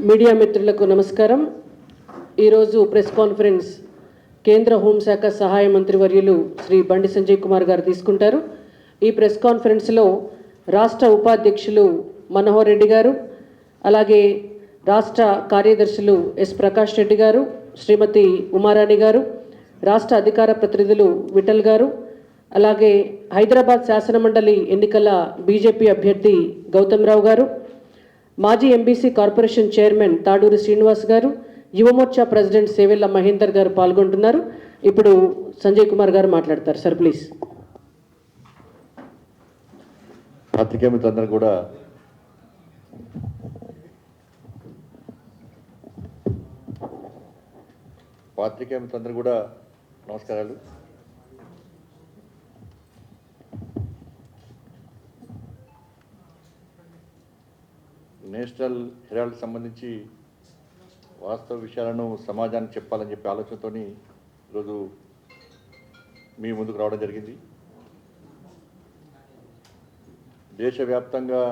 Media మిత్రులకు నమస్కారం. ఈరోజు ప్రెస్ కాన్ఫరెన్స్ కేంద్ర హోంశాఖ సహాయ మంత్రివర్యులు శ్రీ బండి సంజయ్ కుమార్ గారు తీసుకుంటారు. ఈ ప్రెస్ కాన్ఫరెన్స్లో రాష్ట్ర ఉపాధ్యక్షులు మనోహర్ రెడ్డి గారు, అలాగే రాష్ట్ర కార్యదర్శులు ఎస్ ప్రకాష్ రెడ్డి గారు, శ్రీమతి ఉమారాణి గారు, రాష్ట్ర అధికార ప్రతినిధులు విఠల్ గారు, అలాగే హైదరాబాద్ శాసనమండలి ఎన్నికల బీజేపీ అభ్యర్థి గౌతమ్ రావు గారు, మాజీ MBC corporation chairman Taduri Srinivas గారు, యువమోర్చా ప్రెసిడెంట్ సేవెల్ల మహేందర్ గారు పాల్గొంటున్నారు. ఇప్పుడు సంజయ్ కుమార్ గారు మాట్లాడతారు. Sir please. పత్రికా మిత్రులందరూ కూడా నమస్కారాలు. నేషనల్ హెరాల్డ్ సంబంధించి వాస్తవ విషయాలను సమాజానికి చెప్పాలని చెప్పి ఆలోచనతో ఈరోజు మీ ముందుకు రావడం జరిగింది. దేశవ్యాప్తంగా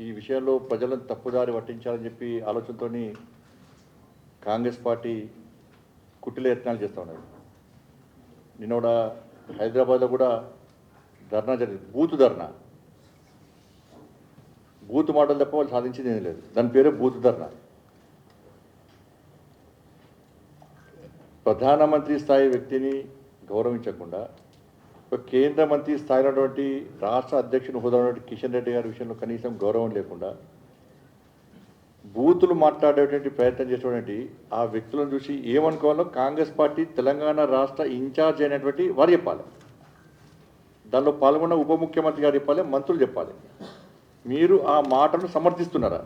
ఈ విషయంలో ప్రజలను తప్పుదారి పట్టించాలని చెప్పి ఆలోచనతో కాంగ్రెస్ పార్టీ కుట్టిల యత్నాలు చేస్తూ ఉన్నారు. నిన్న కూడా హైదరాబాద్లో కూడా ధర్నా జరిగింది. బూత్ మాటలు తప్ప వాళ్ళు సాధించింది ఏం లేదు. దాని పేరే బూత్ ధర్నా. ప్రధానమంత్రి స్థాయి వ్యక్తిని గౌరవించకుండా ఒక కేంద్ర మంత్రి స్థాయిలో ఉన్నటువంటి రాష్ట్ర అధ్యక్షుని హోదా ఉన్నటువంటి కిషన్ రెడ్డి గారి విషయంలో కనీసం గౌరవం లేకుండా బూతులు మాట్లాడేటువంటి ప్రయత్నం చేసేటువంటి ఆ వ్యక్తులను చూసి ఏమనుకోవాలో కాంగ్రెస్ పార్టీ తెలంగాణ రాష్ట్ర ఇన్ఛార్జ్ అయినటువంటి వారు చెప్పాలి. దానిలో పాల్గొన్న ఉప ముఖ్యమంత్రి గారు చెప్పాలి, మంత్రులు చెప్పాలి. మీరు ఆ మాటను సమర్థిస్తున్నారా?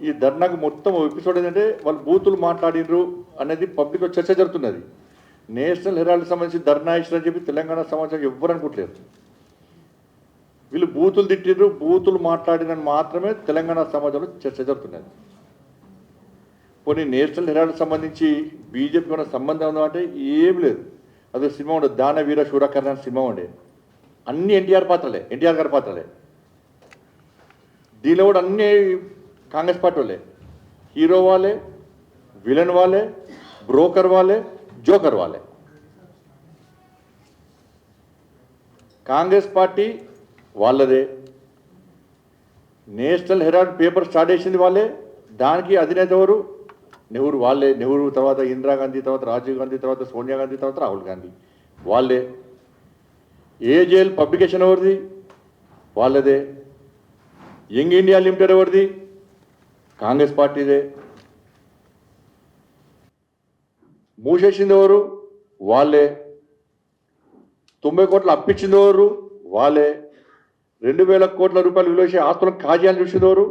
ఈ ధర్నాకు మొత్తం ఎపిసోడ్ ఏంటంటే వాళ్ళు బూతులు మాట్లాడినరు అనేది పబ్లిక్లో చర్చ జరుగుతున్నది. నేషనల్ హెరాల్డ్ సంబంధించి ధర్నా ఇచ్చారని చెప్పి తెలంగాణ సమాజం ఎవ్వరు అనుకోవట్లేదు. వీళ్ళు బూతులు తిట్టిర్రు, బూతులు మాట్లాడినని మాత్రమే తెలంగాణ సమాజంలో చర్చ జరుగుతున్నది. కొన్ని నేషనల్ హెరాల్డ్ సంబంధించి బీజేపీ ఉన్న సంబంధం ఉందా అంటే ఏం లేదు. అదే సినిమా ఉండదు, దానవీర శూరకర్ణ అనే సినిమా ఉండే. అన్ని ఎన్టీఆర్ గారి పాత్రలే. దీనిలో కూడా అన్ని కాంగ్రెస్ పార్టీ వాళ్ళే. హీరో వాళ్ళే, విలన్ వాళ్ళే, బ్రోకర్ వాళ్ళే, జోకర్ వాళ్ళే. కాంగ్రెస్ పార్టీ వాళ్ళదే. నేషనల్ హెరాల్డ్ పేపర్ స్టార్ట్ చేసింది వాళ్ళే. దానికి అధినేత ఎవరు? నెహ్రూ వాళ్ళే. నెహ్రూ తర్వాత ఇందిరాగాంధీ, తర్వాత రాజీవ్ గాంధీ, తర్వాత సోనియా గాంధీ, తర్వాత రాహుల్ గాంధీ వాళ్ళే. ఏజేఎల్ పబ్లికేషన్ ఎవరిది? వాళ్ళదే. యంగ్ ఇండియా లిమిటెడ్ ఎవరిది? కాంగ్రెస్ పార్టీదే. మూసేసింది ఎవరు? వాళ్ళే. 90 కోట్లు అప్పించింది ఎవరు? వాళ్ళే. 2000 కోట్ల రూపాయలు విలువ చేసే ఆస్తులను కాజేయాలని చూసింది ఎవరు?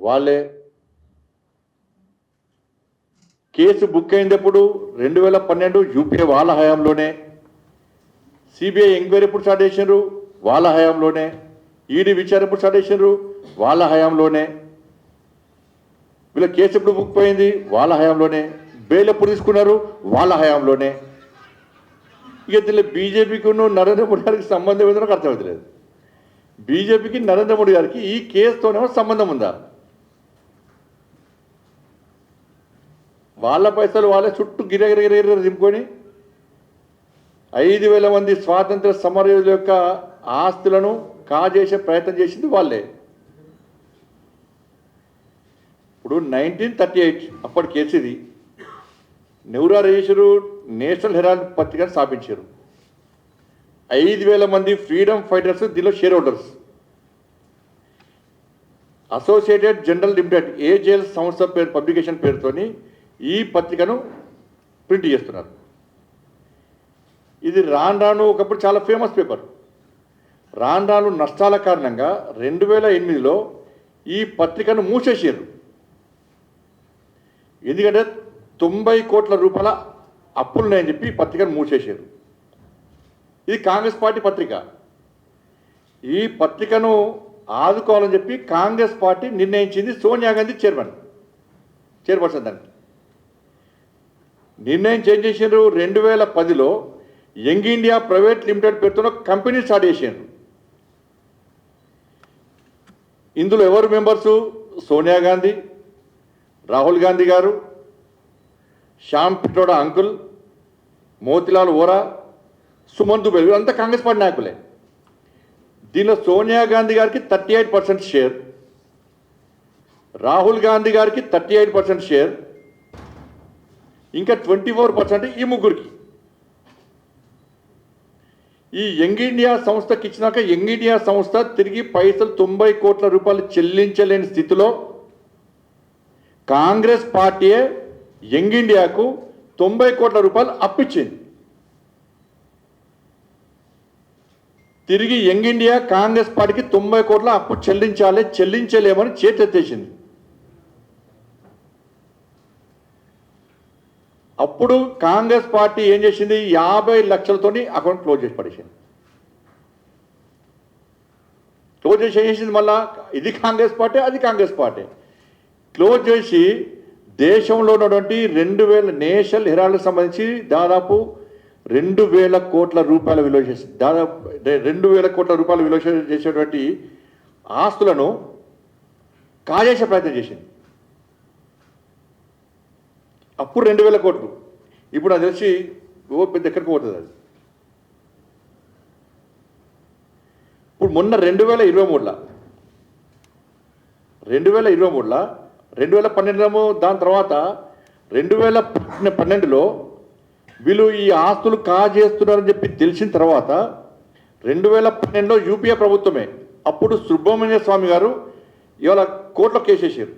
వాళ్ళే. కేసు బుక్ అయింది ఎప్పుడు? 2012 యూపీఏ వాళ్ళ హయాంలోనే. సిబిఐ ఎంక్వైరీ ఎప్పుడు స్టార్ట్ చేసినారు? వాళ్ళ హయాంలోనే. ఈడీ విచారణ ఎప్పుడు స్టార్ట్ చేసినారు? వాళ్ళ హయాంలోనే. వీళ్ళ కేసు ఎప్పుడు బుక్ పోయింది? వాళ్ళ హయాంలోనే. బెయిల్ ఎప్పుడు తీసుకున్నారు? వాళ్ళ హయాంలోనే. ఇక దీనిలో బీజేపీకి నరేంద్ర మోడీ గారికి సంబంధం ఏదో నాకు అర్థమవుతలేదు. బీజేపీకి నరేంద్ర మోడీ గారికి ఈ కేసుతోనేమో సంబంధం ఉందా? వాళ్ళ పైసలు వాళ్ళే చుట్టూ గిరగిరగిర దింపుకొని 5,000 మంది స్వాతంత్ర సమరయోధుల యొక్క ఆస్తులను కాజేసే ప్రయత్నం చేసింది వాళ్ళే. ఇప్పుడు 1938 అప్పటి కేసు ఇది. నెహ్రూ రేషరు నేషనల్ హెరాల్డ్ పత్రికను స్థాపించారు. 5,000 మంది ఫ్రీడమ్ ఫైటర్స్ దీనిలో share holders. Associated general limited AJL సంస్థ పేరు పబ్లికేషన్ పేరుతోని ఈ పత్రికను ప్రింట్ చేస్తున్నారు. ఇది రాను ఒకప్పుడు చాలా ఫేమస్ పేపర్. రాను నష్టాల కారణంగా 2008లో ఈ పత్రికను మూసేసారు. ఎందుకంటే 90 కోట్ల రూపాయల అప్పులున్నాయని చెప్పి ఈ పత్రికను మూసేసారు. ఇది కాంగ్రెస్ పార్టీ పత్రిక. ఈ పత్రికను ఆదుకోవాలని చెప్పి కాంగ్రెస్ పార్టీ నిర్ణయించింది. సోనియా గాంధీ చైర్పర్సన్ దానికి నిర్ణయం చేంజ్ చేసినారు. 2010లో యంగ్ ఇండియా ప్రైవేట్ లిమిటెడ్ పేరుతో కంపెనీ స్టార్ట్ చేశారు. ఇందులో ఎవరు మెంబర్సు? సోనియా గాంధీ, రాహుల్ గాంధీ గారు, శ్యామ్ పిట్రోడా అంకుల్, మోతిలాల్ వోరా, సుమన్ దుబే, అంతా కాంగ్రెస్ పార్టీ నాయకులే. దీనిలో సోనియా గాంధీ గారికి 38% షేర్, రాహుల్ గాంధీ గారికి 38% షేర్, ఇంకా 24% ఈ ముగ్గురికి. ఈ యంగ్ ఇండియా సంస్థకి ఇచ్చినాక యంగ్ ఇండియా సంస్థ తిరిగి పైసలు 90 కోట్ల రూపాయలు చెల్లించలేని స్థితిలో కాంగ్రెస్ పార్టీయే యంగ్ ఇండియాకు 90 కోట్ల రూపాయలు అప్పిచ్చింది. తిరిగి యంగ్ ఇండియా కాంగ్రెస్ పార్టీకి 90 కోట్ల అప్పు చెల్లించలేమని చేతెత్తేసింది. అప్పుడు కాంగ్రెస్ పార్టీ ఏం చేసింది? 50 లక్షలతోని అకౌంట్ క్లోజ్ చేసి పడేసింది. క్లోజ్ చేసి ఏం చేసింది? మళ్ళా ఇది కాంగ్రెస్ పార్టీ, అది కాంగ్రెస్ పార్టీ. క్లోజ్ చేసి దేశంలో ఉన్నటువంటి 2000 నేషనల్ హెరాల్డ్కి సంబంధించి దాదాపు 2000 కోట్ల రూపాయల విలువ చేసి దాదాపు 2000 కోట్ల రూపాయల విలువ చేసేటువంటి ఆస్తులను కాజేసే ప్రయత్నం చేసింది. అప్పుడు 2000 కోట్లు, ఇప్పుడు అది తెలిసి పెద్ద ఎక్కడికి పోతుంది అది. ఇప్పుడు మొన్న 2023లో 2012 దాని తర్వాత 2012లో వీళ్ళు ఈ ఆస్తులు కాజేస్తున్నారని చెప్పి తెలిసిన తర్వాత 2012లో యూపీఏ ప్రభుత్వమే అప్పుడు సుబ్రహ్మణ్య స్వామి గారు ఇవాళ కోర్టులో కేసేసారు.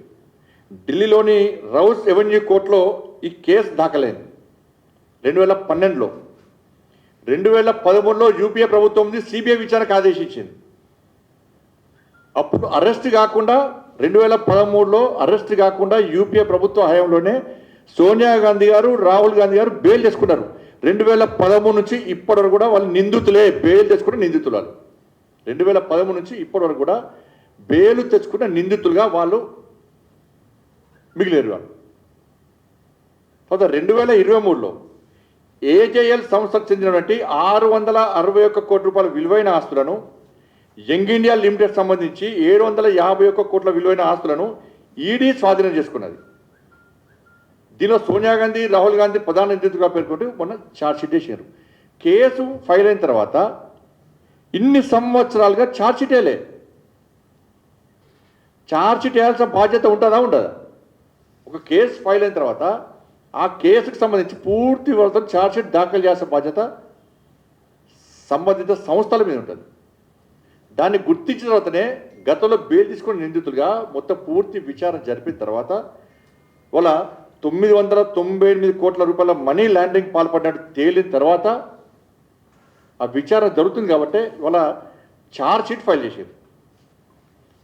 ఢిల్లీలోని రౌస్ ఎవెన్యూ కోర్టులో ఈ కేసు దాఖలైంది 2012లో. 2013లో యూపీఏ ప్రభుత్వం సిబిఐ విచారణకు ఆదేశించింది. అప్పుడు అరెస్ట్ కాకుండా 2013లో అరెస్ట్ కాకుండా యూపీఏ ప్రభుత్వ హయాంలోనే సోనియా గాంధీ గారు, రాహుల్ గాంధీ గారు బెయిల్ చేసుకున్నారు. 2013 నుంచి ఇప్పటి వరకు కూడా వాళ్ళు నిందితులే, బెయిల్ తెచ్చుకున్న నిందితులు వాళ్ళు. 2013 నుంచి ఇప్పటి వరకు కూడా బెయిల్ తెచ్చుకున్న నిందితులుగా వాళ్ళు మిగిలేరు వాళ్ళు. తర్వాత 2023లో ఏజేఎల్ సంస్థకు చెందినటువంటి 661 కోట్ల రూపాయల విలువైన ఆస్తులను, యంగ్ ఇండియా లిమిటెడ్ సంబంధించి 751 కోట్ల విలువైన ఆస్తులను ఈడీ స్వాధీనం చేసుకున్నది. దీనిలో సోనియా గాంధీ, రాహుల్ గాంధీ ప్రధాన నిందితులుగా పేర్కొంటూ మొన్న ఛార్జ్షీట్ వేసారు. కేసు ఫైల్ అయిన తర్వాత ఇన్ని సంవత్సరాలుగా ఛార్జ్షీట్ వేయలే. ఛార్జ్షీట్ వేయాల్సిన బాధ్యత ఉంటుందా? ఉండదా? ఒక కేసు ఫైల్ అయిన తర్వాత ఆ కేసుకు సంబంధించి పూర్తి వాళ్ళతో ఛార్జ్షీట్ దాఖలు చేయాల్సిన బాధ్యత సంబంధిత సంస్థల మీద ఉంటుంది. దాన్ని గుర్తించిన తర్వాతనే గతంలో బెయిల్ తీసుకున్న నిందితులుగా మొత్తం పూర్తి విచారణ జరిపిన తర్వాత వాళ్ళ 998 కోట్ల రూపాయల మనీ లాండరింగ్ పాల్పడినట్టు తేలిన తర్వాత ఆ విచారణ జరుగుతుంది కాబట్టి వాళ్ళ ఛార్జ్షీట్ ఫైల్ చేసేది.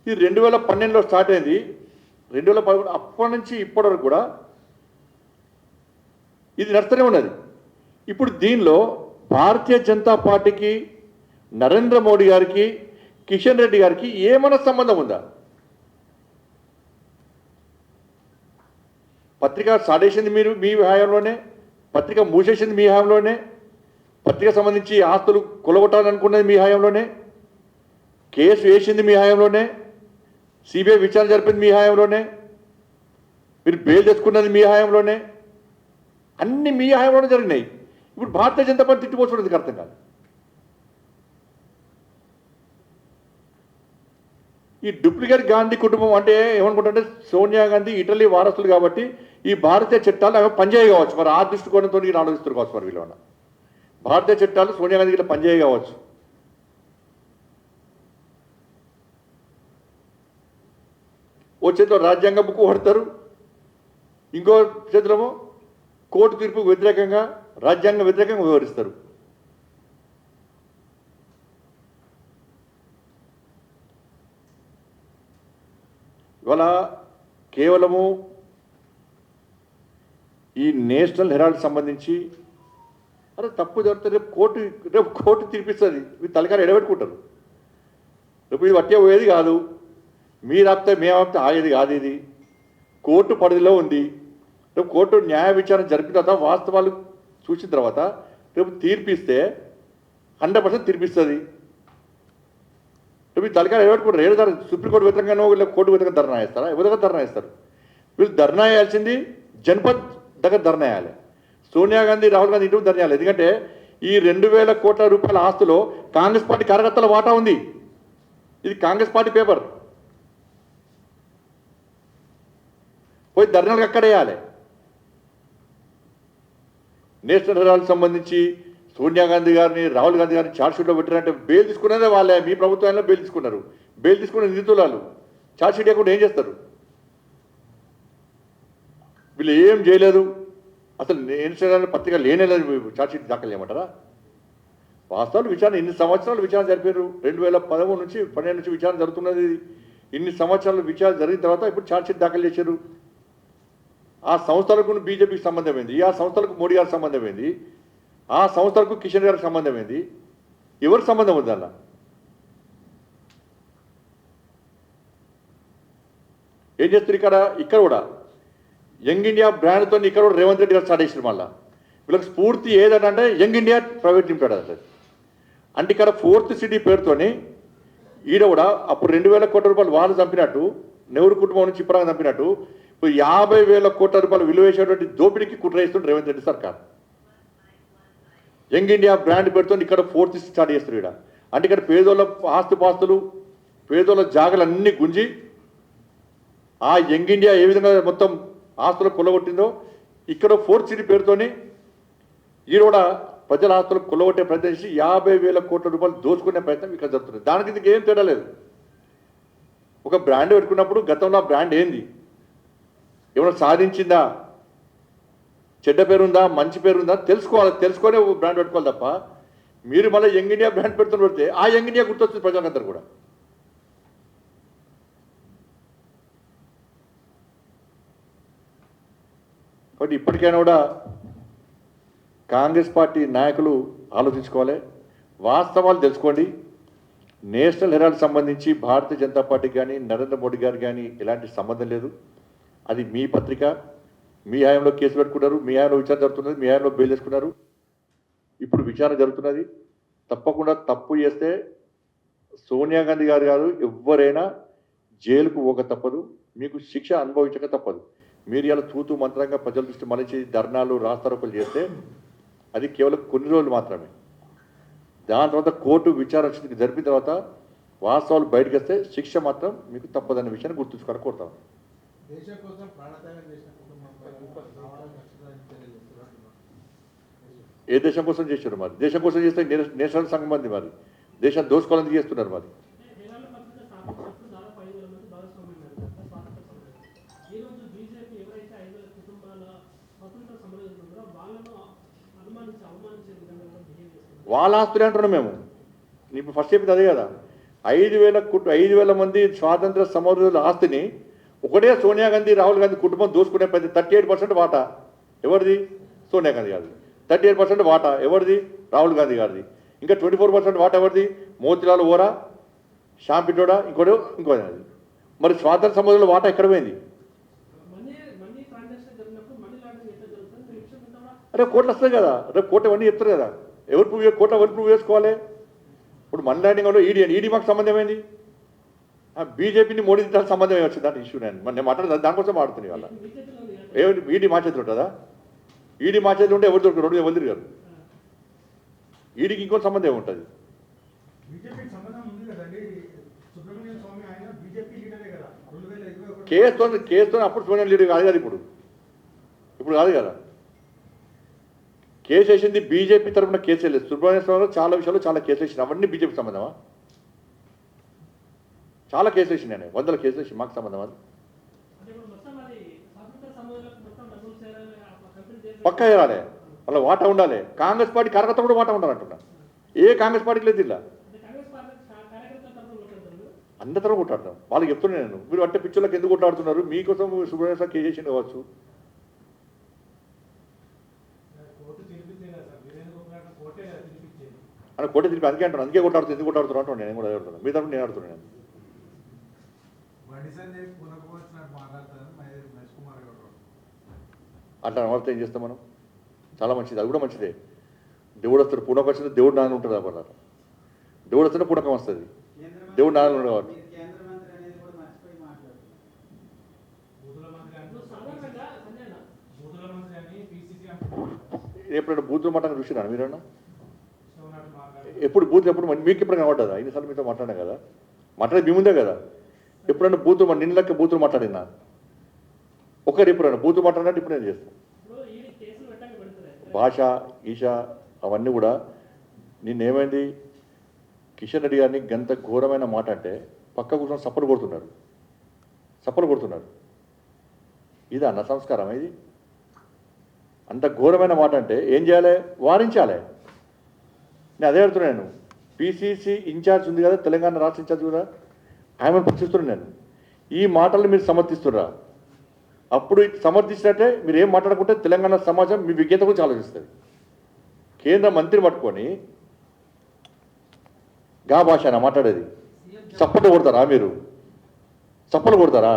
ఇది 2012లో స్టార్ట్ అయింది. 2013 అప్పటి నుంచి ఇప్పటి వరకు కూడా ఇది నడుస్తూనే ఉన్నది. ఇప్పుడు దీనిలో భారతీయ జనతా పార్టీకి, నరేంద్ర మోడీ గారికి, కిషన్ రెడ్డి గారికి ఏమైనా సంబంధం ఉందా? పత్రిక సాడేసింది మీరు మీ హయాంలోనే, పత్రిక మూసేసింది మీ హయాంలోనే, పత్రిక సంబంధించి ఆస్తులు కొలగొట్టాలనుకున్నది మీ హయాంలోనే, కేసు వేసింది మీ హయాంలోనే, సిబిఐ విచారణ జరిపింది మీ హయాంలోనే, మీరు బెయిల్ తెచ్చుకున్నది మీ హయాంలోనే, అన్ని మీ హయాంలోనే జరిగినాయి. ఇప్పుడు భారతీయ జనతా పార్టీ తిట్టిపోతున్నది అర్థం కాదు. ఈ డూప్లికేట్ గాంధీ కుటుంబం అంటే ఏమనుకుంటుంటే సోనియా గాంధీ ఇటలీ వారసులు కాబట్టి ఈ భారతీయ చట్టాలు అవి పనిచేయ కావచ్చు. మరి ఆ దృష్టికోణంతో ఆలోచిస్తారు కావచ్చు. మరి వీళ్ళు భారతీయ చట్టాలు సోనియా గాంధీ ఇట్లా పనిచేయ కావచ్చు. ఓ చేతిలో రాజ్యాంగ బుక్ పడతారు, ఇంకో చేతిలో కోర్టు తీర్పుకు వ్యతిరేకంగా రాజ్యాంగ వ్యతిరేకంగా వివరిస్తారు. ఇవాళ కేవలము ఈ నేషనల్ హెరాల్డ్ సంబంధించి అరే తప్పు జరిగితే రేపు కోర్టు తీర్పిస్తుంది. మీరు తలకాలు ఎడబెట్టుకుంటారు. రేపు ఇది పట్టే పోయేది కాదు, మీరు ఆపితే మేము ఆపితే ఆగేది కాదు. ఇది కోర్టు పరిధిలో ఉంది. రేపు కోర్టు న్యాయ విచారణ జరిపిన తర్వాత వాస్తవాలు చూసిన తర్వాత రేపు తీర్పిస్తే 100% తీర్పిస్తుంది. మీరు తలకాయ ఎవరుకుంటారు ఏడు సుప్రీంకోర్టు వ్యతిరేకంగానో వీళ్ళు కోర్టు వ్యతిరేకంగా ధర్నా చేస్తారా ఎవరి దగ్గర ధర్నా చేస్తారు వీళ్ళు ధర్నా చేయాల్సింది జన్పద్ దగ్గర ధర్నా చేయాలి సోనియా గాంధీ రాహుల్ గాంధీ ఇంటి ధర్నా చేయాలి ఎందుకంటే ఈ 2,000 కోట్ల రూపాయల ఆస్తులో కాంగ్రెస్ పార్టీ కార్యకర్తల వాటా ఉంది ఇది కాంగ్రెస్ పార్టీ పేపర్ పోయి ధర్నాలకు అక్కడ వేయాలి నేషనల్ హెరాల్డ్ సంబంధించి సోనియా గాంధీ గారిని రాహుల్ గాంధీ గారిని ఛార్జ్షీట్లో పెట్టారంటే బెయిల్ తీసుకున్నదే వాళ్ళే మీ ప్రభుత్వంలో బెయిల్ తీసుకున్నారు బెయిల్ తీసుకున్న నిందితులు ఛార్జ్షీట్ ఇవ్వకుండా ఏం చేస్తారు వీళ్ళు ఏం చేయలేదు అసలు నేషనల్ పత్రిక లేనేలేదు ఛార్జ్షీట్ దాఖలు చేయమంటారా వాస్తవాలు విచారణ ఇన్ని సంవత్సరాలు విచారణ జరిపారు 2013 నుంచి 12 నుంచి విచారణ జరుగుతున్నది ఇన్ని సంవత్సరాలు విచారణ జరిగిన తర్వాత ఇప్పుడు ఛార్జ్షీట్ దాఖలు చేశారు ఆ సంస్థలకు బీజేపీకి సంబంధం ఏంది ఆ సంస్థలకు మోడీ గారికి సంబంధం ఏంది ఆ సంస్థలకు కిషన్ గారికి సంబంధం ఏంది ఎవరికి సంబంధం ఉంది అలా ఏం చేస్తారు ఇక్కడ కూడా యంగ్ ఇండియా బ్రాండ్తో ఇక్కడ కూడా రేవంత్ రెడ్డి గారు స్టార్ట్ చేశారు మళ్ళీ వీళ్ళకి స్ఫూర్తి ఏదంటే యంగ్ ఇండియా ప్రైవేట్ లిమిటెడ్ అది అంటే ఇక్కడ 4th సిటీ పేరుతోని ఈడ కూడా అప్పుడు 2,000 కోట్ల రూపాయలు వాళ్ళు చంపినట్టు నెహ్రూ కుటుంబం నుంచి ఇప్పటిగా చంపినట్టు ఇప్పుడు 50,000 కోట్ల రూపాయలు విలువ వేసేటువంటి దోపిడీకి కుట్ర వేస్తుంది రేవంత్ రెడ్డి సర్కార్ యంగ్ ఇండియా బ్రాండ్ పేరుతో ఇక్కడ 4th స్టార్ట్ చేస్తారు ఇక్కడ అంటే ఇక్కడ పేదోళ్ళ ఆస్తుపాస్తులు పేదోళ్ళ జాగలు అన్నీ గుంజి ఆ యంగ్ ఇండియా ఏ విధంగా మొత్తం ఆస్తులు కొల్లగొట్టిందో ఇక్కడ 4th సిటీ పేరుతోని ఈ కూడా ప్రజల ఆస్తులు కొల్లగొట్టే ప్రయత్నం చేసి 50,000 కోట్ల రూపాయలు దోచుకునే ప్రయత్నం ఇక్కడ జరుగుతుంది దానికి ఇందుకు ఏం తేడా లేదు ఒక బ్రాండ్ పెట్టుకున్నప్పుడు గతంలో ఆ బ్రాండ్ ఏంది ఏమైనా సాధించిందా చెడ్డ పేరుందా మంచి పేరుందా తెలుసుకొని బ్రాండ్ పెట్టుకోవాలి తప్ప మీరు మళ్ళీ యంగ్ ఇండియా బ్రాండ్ పెడుతున్న పెడితే ఆ యంగ్ ఇండియా గుర్తొస్తుంది ప్రజలందరూ కూడా కాబట్టి ఇప్పటికైనా కూడా కాంగ్రెస్ పార్టీ నాయకులు ఆలోచించుకోవాలి వాస్తవాలు తెలుసుకోండి నేషనల్ హెరాల్డ్ సంబంధించి భారతీయ జనతా పార్టీకి కానీ నరేంద్ర మోడీ గారు కానీ ఎలాంటి సంబంధం లేదు అది మీ పత్రిక మీ హయాంలో కేసు పెట్టుకున్నారు మీ హయాంలో విచారణ జరుగుతున్నది మీ హయాంలో బెయిల్ చేసుకున్నారు ఇప్పుడు విచారణ జరుగుతున్నది తప్పకుండా తప్పు చేస్తే సోనియా గాంధీ గారు ఎవరైనా జైలుకు పోక తప్పదు మీకు శిక్ష అనుభవించక తప్పదు మీరు ఇలా తూతూ మంత్రంగా ప్రజల దృష్టి మళ్ళీ ధర్నాలు రాస్తారోకలు చేస్తే అది కేవలం కొన్ని రోజులు మాత్రమే దాని తర్వాత కోర్టు విచారణ జరిపిన తర్వాత వాస్తవాలు బయటకు వస్తే శిక్ష మాత్రం మీకు తప్పదనే విషయాన్ని గుర్తుంచుకొని కోరుతాం ఏ దేశం కోసం చేశారు మరి దేశం కోసం చేస్తే నేషనల్ సంఘం మంది మరి దేశాన్ని దోసుకోవాలని చేస్తున్నారు మరి వాళ్ళ ఆస్తులు అంటున్నాం మేము ఇప్పుడు ఫస్ట్ చెప్పింది అదే కదా 5,000 మంది స్వాతంత్ర సమరుల ఆస్తిని ఒకటే సోనియా గాంధీ రాహుల్ గాంధీ కుటుంబం దోసుకునే 38% వాటా ఎవరిది సోనియా గాంధీ గారిది 38% వాటా ఎవరిది రాహుల్ గాంధీ గారిది ఇంకా 24% వాటా ఎవరిది మోతిలాల్ వోరా షాంపిటోడా ఇంకోది మరి స్వాతంత్ర సమరుల వాటా ఎక్కడ పోయింది అరే కోర్టు వస్తుంది కదా రేపు కోర్టు అవన్నీ చెప్తారు కదా కోర్టు ఎవరు ప్రూవ్ చేసుకోవాలి ఇప్పుడు మనీ ల్యాండింగ్లో ఈడీ మాకు సంబంధం ఏంది బీజేపీని మోడీ తిట్టాల్సిన సంబంధం వచ్చింది దాని ఇష్యూ నేను మాట్లాడదా దానికోసం మాడుతున్నాయి వాళ్ళ ఏమిటి ఈడీ మా చేతులు ఉంటుందా ఈడీ మా చేతులు ఉంటే ఎవరు దొరుకుతారు ఎవరు తిరిగారు ఈడీకి ఇంకో సంబంధం ఏముంటుంది కేసుతో అప్పుడు సోనియా లీడర్ కాదు కదా ఇప్పుడు కాదు కదా కేసు వేసింది బీజేపీ తరఫున కేసు వేయలేదు సుబ్రహ్మణ్య స్వామి చాలా విషయాలు చాలా కేసు వేసిన అవన్నీ బీజేపీ సంబంధమా చాలా కేసు వేసి నేను 100 కేసులు వేసి మాకు సంబంధం అది పక్కా చేయాలి వాళ్ళ వాటా ఉండాలి కాంగ్రెస్ పార్టీ కార్యకర్త కూడా వాటా ఉండాలంటున్నా ఏ కాంగ్రెస్ పార్టీకి లేదు ఇలా అందరి తరఫు కొట్టాడతాం వాళ్ళకి చెప్తున్నాను నేను మీరు అంటే పిక్చర్లకు ఎందుకు కొట్టాడుతున్నారు మీకోసం సుబ్రహ్మణ్య స్వామి కేసు చేసింది కావచ్చు అని కోట తిరిగి అందుకే అంటాను అందుకే కొట్టాడుతుంది ఎందుకు కొట్టాడుతున్నా అంటాను నేను కూడా ఆడుతున్నాను మీ తరఫు నేను ఆడుతున్నాను అట్లా వార్త ఏం చేస్తాం మనం చాలా మంచిది అది కూడా మంచిదే దేవుడు వస్తాడు పూనకం వచ్చింది దేవుడు నాన్న ఉంటుంది అన్నమాట దేవుడు వస్తుంటే పూనకం వస్తుంది దేవుడు నాలుగు ఉండేవాడు. కేంద్ర మంత్రి అనేది కూడా మర్చిపోయి మాట్లాడుతున్నారు. ఎప్పుడైనా బూతులు మాట్లాడి చూసినా మీరన్నా? ఎప్పుడు బూతులు ఎప్పుడు మీకు ఎప్పుడు కనబడ్డదా? ఇన్నిసార్లు మీతో మాట్లాడినా కదా, మాట్లాడేది మీ ముందే కదా. ఎప్పుడైనా బూతులు నిన్నలకి బూతులు మాట్లాడినా ఒకరు ఎప్పుడైనా బూతులు మాట్లాడినట్టు ఇప్పుడు నేను చేస్తాను. భాష ఈష అవన్నీ కూడా నిన్నేమైంది, కిషన్ రెడ్డి గారిని గంత ఘోరమైన మాట అంటే పక్క కూర్చొని సప్పలు కొడుతున్నారు. ఇది అన్న సంస్కారం. ఇది అంత ఘోరమైన మాట అంటే ఏం చేయాలి? వారించాలి. నేను అదే అడుగుతున్నాను. పిసిసి ఇన్ఛార్జ్ ఉంది కదా, తెలంగాణ రాష్ట్ర ఇన్ఛార్జ్ కూడా, ఆమెను ప్రశ్నిస్తున్నాను నేను. ఈ మాటలు మీరు సమర్థిస్తున్నారా? అప్పుడు సమర్థించినట్టే మీరు ఏం మాట్లాడుకుంటే తెలంగాణ సమాజం మీ విజ్ఞత గురించి ఆలోచిస్తుంది. కేంద్ర మంత్రిని పట్టుకొని గా భాష మాట్లాడేది చప్పట్లు కొడతారా? మీరు చప్పలు కొడతారా?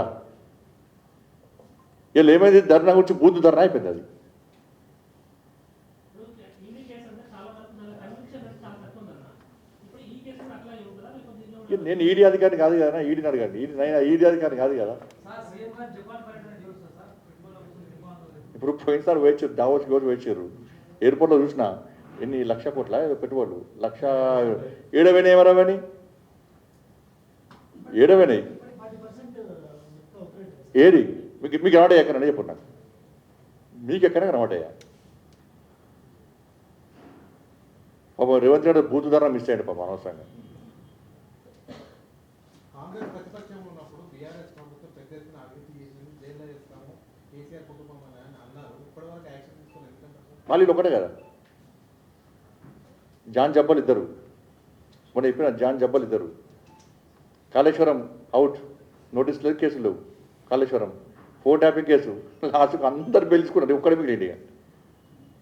వీళ్ళు ఏమైంది, ధర్నా గురించి బూతు ధర్నా అయిపోయింది. అది నేను ఈడీ అధికారిని కాదు కదా, ఈడీని అడగండి. ఈడీ అధికారిని కాదు కదా. ఇప్పుడు పోయినసారి వేయించారు, దావోస్ రోజు వేయించారు. ఎయిర్పోర్ట్లో చూసిన ఎన్ని 1,00,000 కోట్ల పెట్టుబడులు, 1,07,000 ఏమరావని 7,000 ఏడి మీకు కనబడ్డాయి ఎక్కడన్నా చెప్పండి నాకు. మీకు ఎక్కడ కనబడ్డాయా? పాపం రేవంత్ రెడ్డి బూతు ధర మిస్ అయ్యండి పాపం అనవసరంగా. కాంగ్రెస్ ప్రతిపక్షంలో ఉన్నప్పుడు బీఆర్ఎస్ ప్రభుత్వం పెద్ద ఎత్తున అభివృద్ధి చేసింది, జైల్లో చేస్తాము, కేసీఆర్ కుటుంబం అని అన్నారు. ఇప్పటివరకు యాక్షన్ తీసుకోలేదు. ఎందుకంటే మళ్ళీ ఒకటే కదా, జాన్ జబ్బలు ఇద్దరు, మొన్న చెప్పిన జాన్ జబ్బలు ఇద్దరు. కాళేశ్వరం అవుట్, నోటీస్ లేదు, కేసులు లేవు. కాళేశ్వరం ఫోన్ ట్యాపింగ్ కేసు లాస్ట్కు అందరు బెలుచుకున్నారు. ఒక్కడే మిగిలింది. ఇక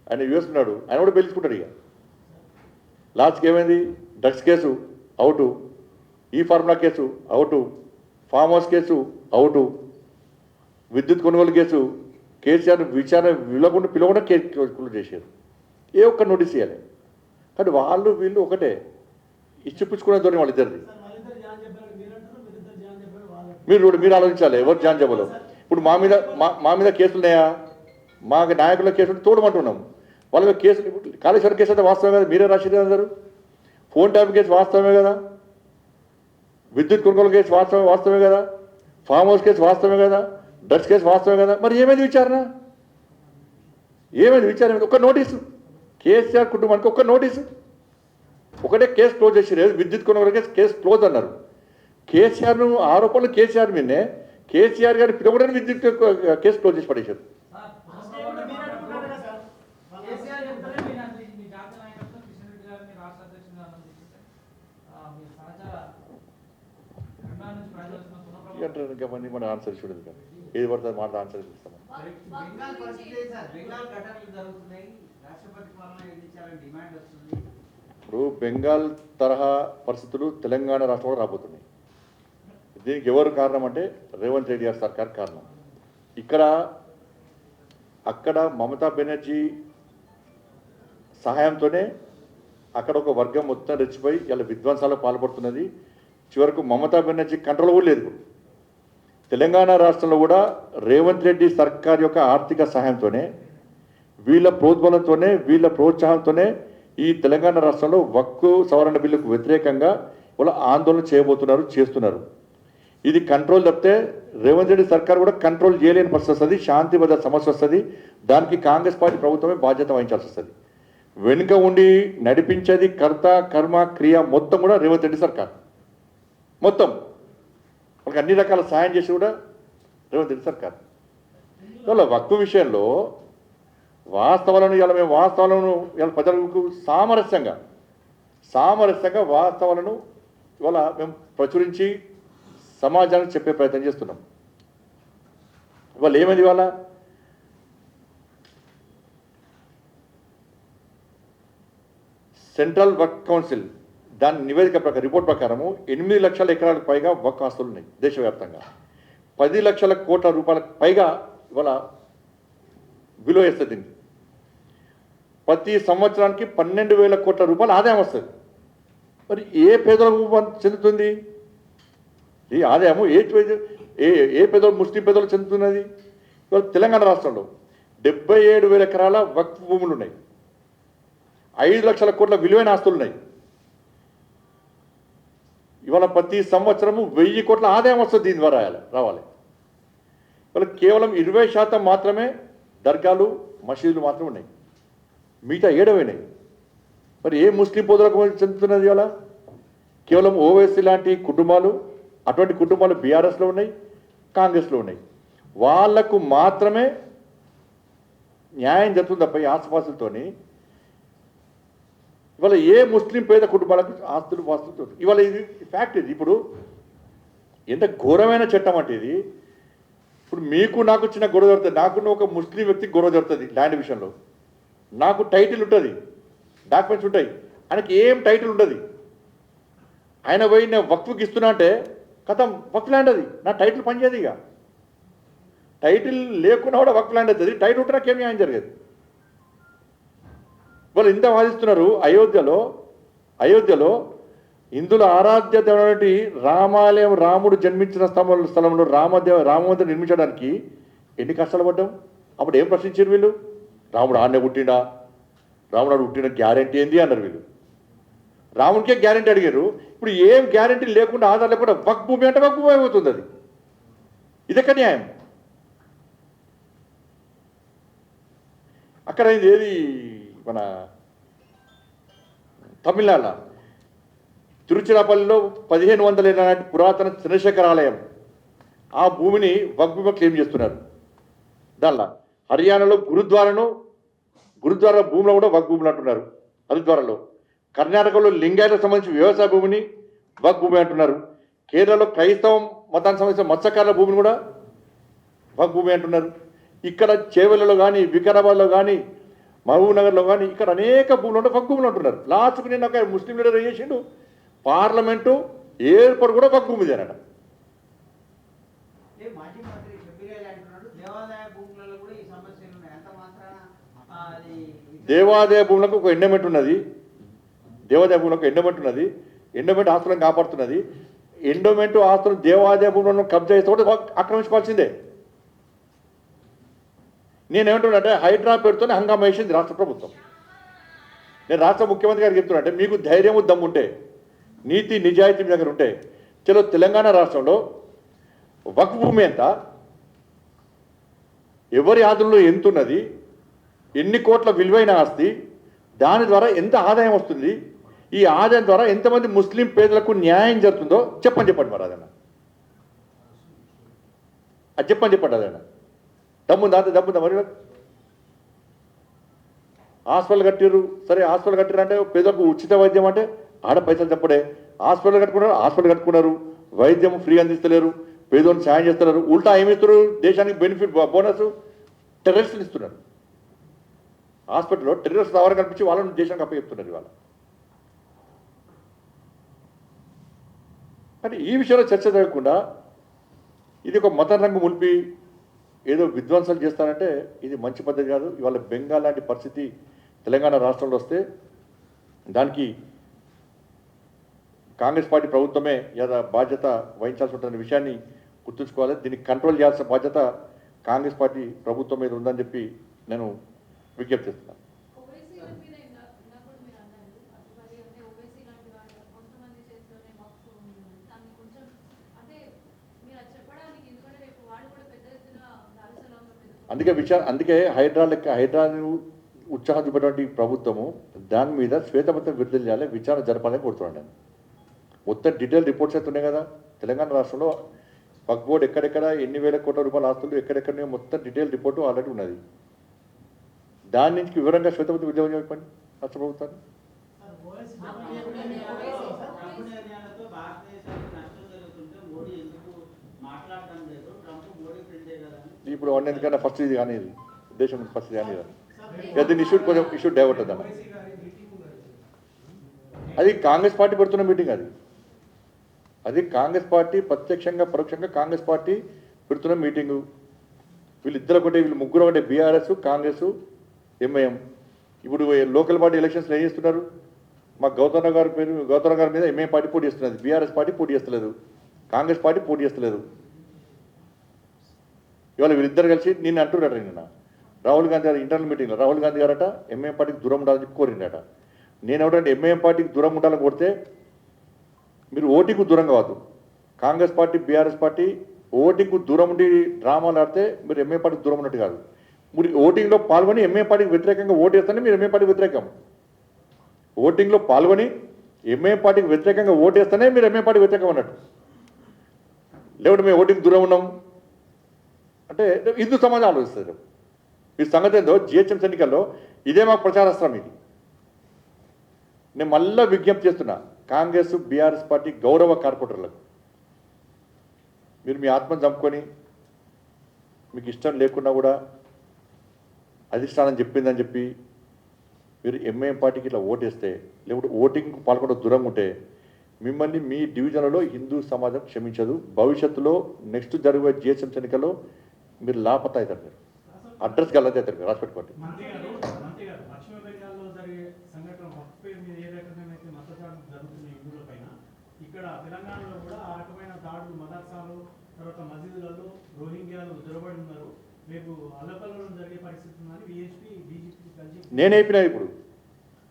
ఆయన యూఎస్ ఉన్నాడు, ఆయన కూడా బెలుచుకుంటాడు. ఇక లాస్ట్కి ఏమైంది? డ్రగ్స్ కేసు అవుటు, ఈ formula case out, farm house case out, విద్యుత్ కొనుగోలు కేసు కేసీఆర్ విచారణ పిలవకుండా కేసు చేశారు. ఏ ఒక్క నోటీస్ ఇవ్వాలి. కానీ వాళ్ళు వీళ్ళు ఒకటే, ఇచ్చిపుచ్చుకునే ధోరణి వాళ్ళిద్దరిది. మీరు ఆలోచించాలి ఎవరు జాన్ జబ్బలు. ఇప్పుడు మా మీద కేసులు ఉన్నాయా? మాకు నాయకుల కేసులు తోడమంటున్నాం. వాళ్ళ మీద కేసులు, కాళేశ్వరం కేసు అయితే వాస్తవమే కదా, మీరే రాసిరు అందరు. ఫోన్ ట్యాప్ కేసు వాస్తవమే కదా, విద్యుత్ కొనుగోలు కేసు వాస్తవమే కదా, ఫామ్ హౌస్ కేసు వాస్తవమే కదా, డ్రగ్స్ కేసు వాస్తవమే కదా. మరి ఏమైంది విచారణ? ఒక్క నోటీసు, కేసీఆర్ కుటుంబానికి ఒక్క నోటీసు, ఒకటే కేసు క్లోజ్ చేసారు. విద్యుత్ కొనుగోలు కేసు క్లోజ్ అన్నారు. కేసీఆర్ను ఆరోపణలు కేసీఆర్ మీదనే, కేసీఆర్ గారిని పిలవడానికి విద్యుత్ కేసు క్లోజ్ చేసి పడేశారు. ఇంకమంది మన ఆన్సర్ చూడదు కదా, ఏది పడుతుంది మాట ఆన్సర్ ఇస్తాం. బెంగాల్ పరిస్థితి సార్, బెంగాల్ ఘటనలు జరుగుతున్నాయి, రాష్ట్రపతి పాలన విధించాలని డిమాండ్ వస్తుంది. ఇప్పుడు బెంగాల్ తరహా పరిస్థితులు తెలంగాణ రాష్ట్రంలో రాబోతున్నాయి. దీనికి ఎవరు కారణం అంటే రేవంత్ రెడ్డి గారి సర్కార్ కారణం. అక్కడ మమతా బెనర్జీ సహాయంతోనే అక్కడ ఒక వర్గం మొత్తం రెచ్చిపోయి ఇలా విధ్వంసాలకు పాల్పడుతున్నది. చివరకు మమతా బెనర్జీ కంట్రోల్ కూడా లేదు. తెలంగాణ రాష్ట్రంలో కూడా రేవంత్ రెడ్డి సర్కార్ యొక్క ఆర్థిక సహాయంతోనే, వీళ్ళ ప్రోద్బలంతోనే, వీళ్ళ ప్రోత్సాహంతోనే ఈ తెలంగాణ రాష్ట్రంలో వక్కు సవరణ బిల్లుకు వ్యతిరేకంగా వాళ్ళు ఆందోళన చేస్తున్నారు. ఇది కంట్రోల్ తప్పితే రేవంత్ రెడ్డి సర్కార్ కూడా కంట్రోల్ చేయలేని పరిస్థితి వస్తుంది, శాంతి భద్రత సమస్య వస్తుంది. దానికి కాంగ్రెస్ పార్టీ ప్రభుత్వమే బాధ్యత వహించాల్సి వస్తుంది. వెనుక ఉండి నడిపించేది కర్త కర్మ క్రియ మొత్తం కూడా రేవంత్ రెడ్డి సర్కార్. మొత్తం వాళ్ళకి అన్ని రకాల సహాయం చేసి కూడా రేవంత్ రెడ్డి సర్కార్. ఇవాళ వక్ఫ్ విషయంలో వాస్తవాలను మేము ఇవాళ ప్రజలకు సామరస్యంగా వాస్తవాలను ఇవాళ మేము ప్రచురించి సమాజానికి చెప్పే ప్రయత్నం చేస్తున్నాం. ఇవాళ ఏమైంది? ఇవాళ సెంట్రల్ వర్క్ కౌన్సిల్ దాని నివేదిక ప్రకారం, రిపోర్ట్ ప్రకారము 8 లక్షల ఎకరాలకు పైగా వక్ ఆస్తులు ఉన్నాయి దేశవ్యాప్తంగా. 10 లక్షల కోట్ల రూపాయలకు పైగా ఇవాళ విలువ వేస్తుంది. దీనికి ప్రతి సంవత్సరానికి 12,000 కోట్ల రూపాయల ఆదాయం వస్తుంది. మరి ఏ పేదలకు చెందుతుంది ఈ ఆదాయము ఏ పేదలు ముస్లిం పేదలు చెందుతున్నది? ఇవాళ తెలంగాణ రాష్ట్రంలో 77,000 ఎకరాల వక్ఫ్ భూములు ఉన్నాయి, 5 లక్షల కోట్ల విలువైన ఆస్తులు ఉన్నాయి. ఇవాళ ప్రతి సంవత్సరము 1000 కోట్ల ఆదాయం వస్తుంది దీని ద్వారా రావాలి. ఇవాళ కేవలం 20% మాత్రమే దర్గాలు మసీదులు మాత్రమే ఉన్నాయి, మిగతా ఏడవైనాయి. మరి ఏ ముస్లిం పేదలకు చెందుతున్నది? ఇవాళ కేవలం ఓవైసీ లాంటి కుటుంబాలు, అటువంటి కుటుంబాలు బీఆర్ఎస్లో ఉన్నాయి, కాంగ్రెస్లో ఉన్నాయి. వాళ్లకు మాత్రమే న్యాయం జరుగుతుంది తప్ప ఈ ఆస్తుపాస్తులతోని ఇవాళ ఏ ముస్లిం పేద కుటుంబాలకు ఆస్తులు పాస్తులు ఇవాళ ఇది ఫ్యాక్ట్. ఇది ఇప్పుడు ఎంత ఘోరమైన చట్టం అంటే ఇది. ఇప్పుడు మీకు నాకు చిన్న గొడవ జరుగుతుంది, నాకున్న ఒక ముస్లిం వ్యక్తికి గొడవ జరుగుతుంది ల్యాండ్ విషయంలో, నాకు టైటిల్ ఉంటుంది, డాక్యుమెంట్స్ ఉంటాయి, ఆయనకి ఏం టైటిల్ ఉండదు. ఆయన పోయి నేను వక్ఫ్కి ఇస్తున్నా అంటే కథం వక్ఫ్ ల్యాండ్ అది, నా టైటిల్ పనిచేయదు. ఇక టైటిల్ లేకున్నా కూడా వక్ఫ్ ల్యాండ్ అవుతుంది, టైటిల్ ఉంటే నాకేం న్యాయం జరగదు. వాళ్ళు ఇంత వాదిస్తున్నారు. అయోధ్యలో హిందువుల ఆరాధ్య దేవుడి రామాలయం, రాముడు జన్మించిన స్థలంలో రామమందిరం నిర్మించడానికి ఎన్ని కష్టాలు పడ్డాం. అప్పుడు ఏం ప్రశ్నించారు వీళ్ళు? రాముడు ఆడనే పుట్టిండా, రాముడు పుట్టిన గ్యారెంటీ ఏంది అన్నారు వీళ్ళు. రాముడికే గ్యారెంటీ అడిగారు. ఇప్పుడు ఏం గ్యారెంటీ లేకుండా, ఆధార్ లేకుండా వక్ఫ్ భూమి అంటే వక్ఫ్ భూమి అవుతుంది. అది ఇదొక న్యాయం. అక్కడ ఏది మన తమిళనాడులో తిరుచిరాపల్లిలో 1500 ఏళ్ళ నాటి పురాతన చంద్రశేఖర ఆలయం, ఆ భూమిని వక్ఫ్ భూమిగా క్లెయిమ్ చేస్తున్నారు. దానిలో హర్యానాలో గురుద్వారా భూమిలో కూడా వక్ఫ్ భూములు అంటున్నారు. హరిద్వారాలో, కర్ణాటకలో లింగాయతకు సంబంధించిన వ్యవసాయ భూమిని వక్ఫ్ భూమి అంటున్నారు. కేరళలో క్రైస్తవ మతానికి సంబంధించిన మత్స్యకారుల భూమిని కూడా వక్ఫ్ భూమి అంటున్నారు. ఇక్కడ చేవెళ్ళలో కానీ, వికారాబాద్లో కానీ, మహబూబ్నగర్లో కానీ ఇక్కడ అనేక భూములు ఉంటే వక్ఫ్ భూములు అంటున్నారు. లాస్ట్కి నేను ఒక ముస్లిం లీడర్ చేసిండు, పార్లమెంటు ఏర్పాటు కూడా వక్ఫ్ భూమి అన్నట. మాజీ మంత్రి షబ్బీర్ అలీ అంటున్నాడు దేవాదాయ భూములలో కూడా ఈ సమస్యలు ఉన్నాయి. అంత మాత్రాన దేవాదాయ భూములకు ఒక ఎండమెంట్ ఉన్నది, దేవాదాయ భూములకు ఎండమెంట్ ఉన్నది, ఎండమెంట్ ఆస్తులను కాపాడుతున్నది. ఎండోమెంట్ ఆస్తులు దేవాదాయ భూములను కబ్జా చేస్తే కూడా ఆక్రమించుకోవాల్సిందే. నేనేమంటున్నానంటే హైడ్రా పేరుతోనే హంగామా వేసింది రాష్ట్ర ప్రభుత్వం. నేను రాష్ట్ర ముఖ్యమంత్రి గారికి చెప్తున్నా, అంటే మీకు ధైర్యము దమ్ముంటే, నీతి నిజాయితీ మీ దగ్గర ఉంటే, చలో తెలంగాణ రాష్ట్రంలో వక్ఫ్ భూమి ఎంత, ఎవరి ఆధునంలో ఎంత ఉన్నది, ఎన్ని కోట్ల విలువైన ఆస్తి, దాని ద్వారా ఎంత ఆదాయం వస్తుంది, ఈ ఆదాయం ద్వారా ఎంతమంది ముస్లిం పేదలకు న్యాయం జరుగుతుందో చెప్పండి మరి అదన్నా. అది చెప్పండి అదన్నా. దమ్ముందా? మరి హాస్పిటల్ కట్టిర్రు, సరే హాస్పిటల్ కట్టిరంటే పేదలకు ఉచిత వైద్యం అంటే ఆడ పైసలు చెప్పడే. హాస్పిటల్ కట్టుకున్నారు, వైద్యం ఫ్రీ అందిస్తలేరు, పేదోళ్ళని సాయం చేస్తున్నారు. ఉల్టా ఏమిస్తారు? దేశానికి బెనిఫిట్ బోనస్ టెర్రరిస్టులు ఇస్తున్నారు. హాస్పిటల్లో టెర్రరిస్ట్ ఎవరు కనిపించి వాళ్ళని దేశానికి అప్పచెప్తున్నారు ఇవాళ. కానీ ఈ విషయంలో చర్చ జరగకుండా ఇది ఒక మత రంగు ములిపి ఏదో విధ్వంసాలు చేస్తారంటే ఇది మంచి పద్ధతి కాదు. ఇవాళ బెంగాల్ లాంటి పరిస్థితి తెలంగాణ రాష్ట్రంలో వస్తే దానికి కాంగ్రెస్ పార్టీ ప్రభుత్వమే బాధ్యత వహించాల్సి ఉంటున్న విషయాన్ని గుర్తుంచుకోవాలి. దీన్ని కంట్రోల్ చేయాల్సిన బాధ్యత కాంగ్రెస్ పార్టీ ప్రభుత్వం మీద ఉందని చెప్పి నేను విజ్ఞప్తి చేస్తున్నాను. అందుకే హైడ్రాని ఉత్సాహం చూపేటువంటి ప్రభుత్వము దాని మీద శ్వేతపత్రం విడుదల చేయాలి, విచారణ జరపాలని కోరుతున్నాను నేను. మొత్తం డీటెయిల్ రిపోర్ట్స్ అయితే ఉన్నాయి కదా తెలంగాణ రాష్ట్రంలో. వక్ఫ్ బోర్డు ఎక్కడెక్కడ ఎన్ని వేల కోట్ల రూపాయల ఆస్తులు ఎక్కడెక్కడ మొత్తం డీటెయిల్ రిపోర్టు ఆల్రెడీ ఉన్నది. దాని నుంచి వివరంగా శ్వేతపత్రం విడుదల చెప్పండి రాష్ట్ర ప్రభుత్వాన్ని. ఇప్పుడు వన్ ఎందుకన్నా ఫస్ట్ ఇది కానీ దేశం ఫస్ట్ కానీ దీన్ని ఇష్యూ డైవర్ట్ అన్న. అది కాంగ్రెస్ పార్టీ పెడుతున్న మీటింగ్. అది కాంగ్రెస్ పార్టీ ప్రత్యక్షంగా పరోక్షంగా కాంగ్రెస్ పార్టీ పెడుతున్న మీటింగు. వీళ్ళిద్దరు ఒకటే, వీళ్ళు ముగ్గురు ఒకటే, బీఆర్ఎస్, కాంగ్రెస్, ఎంఐఎం. ఇప్పుడు లోకల్ బాడీ ఎలక్షన్స్లో ఏం చేస్తున్నారు? మా గౌతమ్ గారి మీద ఎంఏ పార్టీ పోటీ చేస్తున్నది, బీఆర్ఎస్ పార్టీ పోటీ చేస్తలేదు, కాంగ్రెస్ పార్టీ పోటీ చేస్తలేదు. ఇవాళ వీళ్ళిద్దరు కలిసి నిన్ను అంటున్నాడు. నిన్న రాహుల్ గాంధీ గారు ఇంటర్నల్ మీటింగ్లో రాహుల్ గాంధీ గారట ఎంఏఎం పార్టీకి దూరం ఉండాలని చెప్పి కోరిండట. నేను ఏమిటంటే ఎంఏఎం పార్టీకి దూరం ఉండాలని కోరితే మీరు ఓటింగ్కు దూరం కావద్దు. కాంగ్రెస్ పార్టీ బీఆర్ఎస్ పార్టీ ఓటింగ్కు దూరం ఉండి డ్రామాలు ఆడితే మీరు ఎంఏ పార్టీకి దూరం ఉన్నట్టు కాదు. మీరు ఓటింగ్లో పాల్గొని ఎంఏ పార్టీకి వ్యతిరేకంగా ఓటు వేస్తేనే మీరు ఎంఏ పార్టీకి వ్యతిరేకం. ఓటింగ్లో పాల్గొని ఎంఏ పార్టీకి వ్యతిరేకంగా ఓటు వేస్తేనే మీరు ఎంఏ పార్టీకి వ్యతిరేకం అన్నట్టు. లేకుంటే మేము ఓటింగ్ దూరం ఉన్నాం అంటే హిందూ సమాజం ఆలోచిస్తుంది. ఈ సంగతి ఏందో జిహెచ్ఎంసీ ఎన్నికల్లో ఇదే మాకు ప్రచారాస్త్రం. ఇది నేను మళ్ళీ విజ్ఞప్తి చేస్తున్నా కాంగ్రెస్ బీఆర్ఎస్ పార్టీ గౌరవ కార్పొరేటర్లకు, మీరు మీ ఆత్మను చంపుకొని మీకు ఇష్టం లేకున్నా కూడా అధిష్టానం చెప్పిందని చెప్పి మీరు ఎంఏఎం పార్టీకి ఇట్లా ఓటేస్తే, లేకుంటే ఓటింగ్కి పాల్గొనడం దూరంగా ఉంటే మిమ్మల్ని మీ డివిజన్లలో హిందూ సమాజం క్షమించదు. భవిష్యత్తులో నెక్స్ట్ జరిగే జిహెచ్ఎంసీ ఎన్నికల్లో మీరు లాపతా అవుతారు, మీరు అడ్రస్ గల్లది అవుతారు, మీరు రాసిపెట్టుకోండి. మంత్రి గారు పశ్చిమ బెంగాల్లో జరిగే సంఘటన హక్కు పేరు మీద ఏ రకంగా అయితే మతదాడులు జరుగుతున్న హిందువుల పైన, ఇక్కడ తెలంగాణలో కూడా ఆ రకమైన దాడులు మదర్సాలు తర్వాత మసీదులలో రోహింగ్యాలు జొరబడి ఉన్నారు. రేపు అల్లకల్లో జరిగే పరిస్థితి ఉందని విహెచ్పి బీజేపీ కలిసి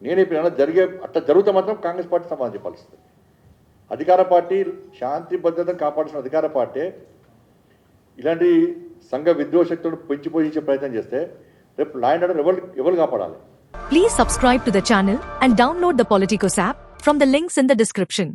నేనైపోయినా జరిగే అట్లా జరిగితే మాత్రం కాంగ్రెస్ పార్టీ సమాధానం చెప్పాల్సి వస్తుంది. అధికార పార్టీ శాంతి భద్రతను కాపాడాల్సిన అధికార పార్టీ ఇలాంటి సంఘ విద్రోహశక్తులను పెంచిపోయించే ప్రయత్నం చేస్తే రేపు లా అండ్ ఆర్డర్ ఎవరు కాపాడాలి? Please subscribe to the channel and download the Politicos app from the links in the description.